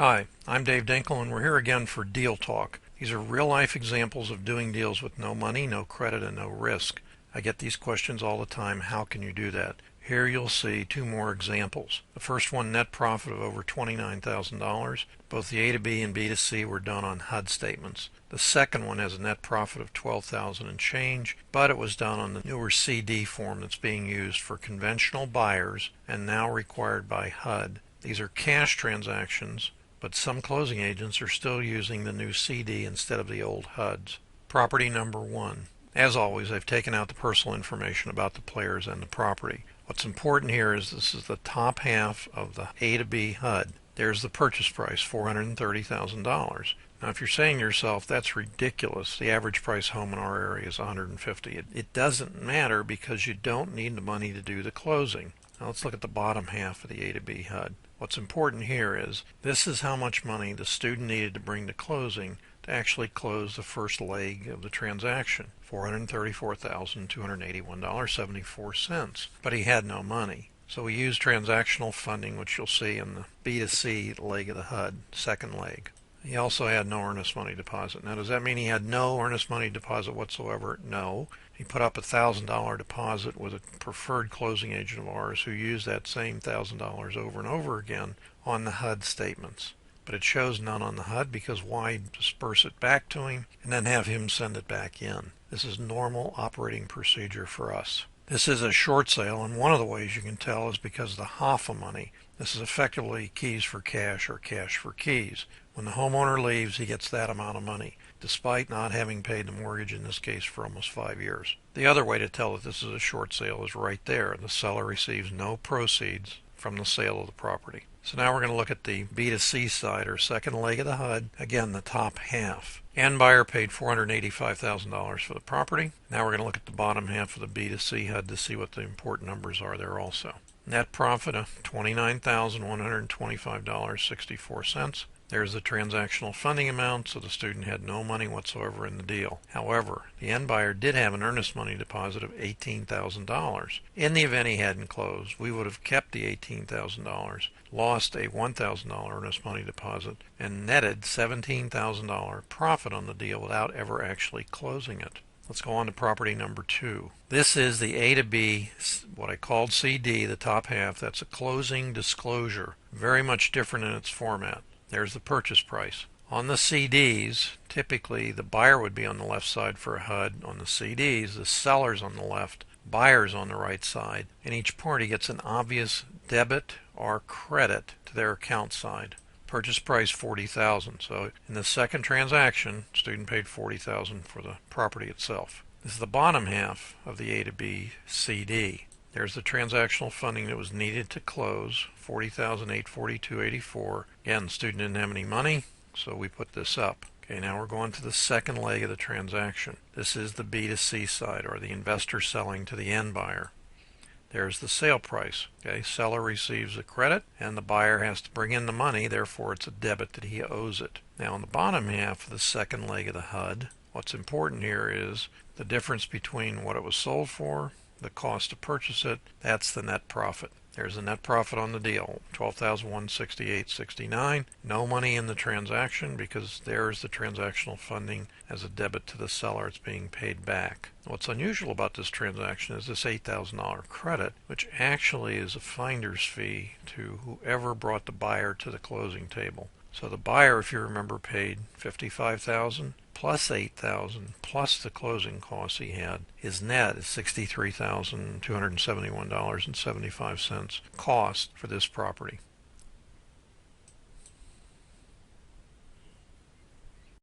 Hi, I'm Dave Dinkle, and we're here again for Deal Talk. These are real-life examples of doing deals with no money, no credit, and no risk. I get these questions all the time. How can you do that? Here you'll see two more examples. The first one, net profit of over $29,000. Both the A to B and B to C were done on HUD statements. The second one has a net profit of $12,000 and change, but it was done on the newer CD form that's being used for conventional buyers and now required by HUD. These are cash transactions, but some closing agents are still using the new CD instead of the old HUDs. Property number one. As always, I've taken out the personal information about the players and the property. What's important here is this is the top half of the A to B HUD. There's the purchase price, $430,000. Now, if you're saying to yourself, that's ridiculous, the average price home in our area is $150,000. It doesn't matter because you don't need the money to do the closing. Now let's look at the bottom half of the A to B HUD. What's important here is this is how much money the student needed to bring to closing to actually close the first leg of the transaction, $434,281.74. But he had no money. So we used transactional funding, which you'll see in the B to C leg of the HUD, second leg. He also had no earnest money deposit. Now, does that mean he had no earnest money deposit whatsoever? No. He put up a $1,000 deposit with a preferred closing agent of ours who used that same $1,000 over and over again on the HUD statements. But it shows none on the HUD because why disperse it back to him and then have him send it back in? This is normal operating procedure for us. This is a short sale, and one of the ways you can tell is because of the HOFA money. This is effectively keys for cash or cash for keys. When the homeowner leaves, he gets that amount of money, despite not having paid the mortgage in this case for almost 5 years. The other way to tell that this is a short sale is right there. The seller receives no proceeds from the sale of the property. So now we're going to look at the B to C side, or second leg of the HUD. Again, the top half. End buyer paid $485,000 for the property. Now we're going to look at the bottom half of the B to C HUD to see what the important numbers are there also. Net profit of $29,125.64. There's the transactional funding amount, so the student had no money whatsoever in the deal. However, the end buyer did have an earnest money deposit of $18,000. In the event he hadn't closed, we would have kept the $18,000, lost a $1,000 earnest money deposit, and netted $17,000 profit on the deal without ever actually closing it. Let's go on to property number two. This is the A to B, what I called CD, the top half. That's a closing disclosure. Very much different in its format. There's the purchase price. On the CDs, typically the buyer would be on the left side for a HUD. On the CDs, the seller's on the left, buyer's on the right side, and each party gets an obvious debit or credit to their account side. Purchase price $40,000. So in the second transaction, student paid $40,000 for the property itself. This is the bottom half of the A to B CD. There's the transactional funding that was needed to close, $40,842.84. Again, the student didn't have any money, so we put this up. Okay, now we're going to the second leg of the transaction. This is the B to C side, or the investor selling to the end buyer. There's the sale price. Okay, seller receives a credit, and the buyer has to bring in the money, therefore it's a debit that he owes it. Now, on the bottom half of the second leg of the HUD, what's important here is the difference between what it was sold for, the cost to purchase it. That's the net profit. There's the net profit on the deal, $12,168.69. No money in the transaction because there's the transactional funding as a debit to the seller. It's being paid back. What's unusual about this transaction is this $8,000 credit, which actually is a finder's fee to whoever brought the buyer to the closing table. So the buyer, if you remember, paid $55,000 plus $8,000 plus the closing costs he had. His net is $63,271.75 cost for this property.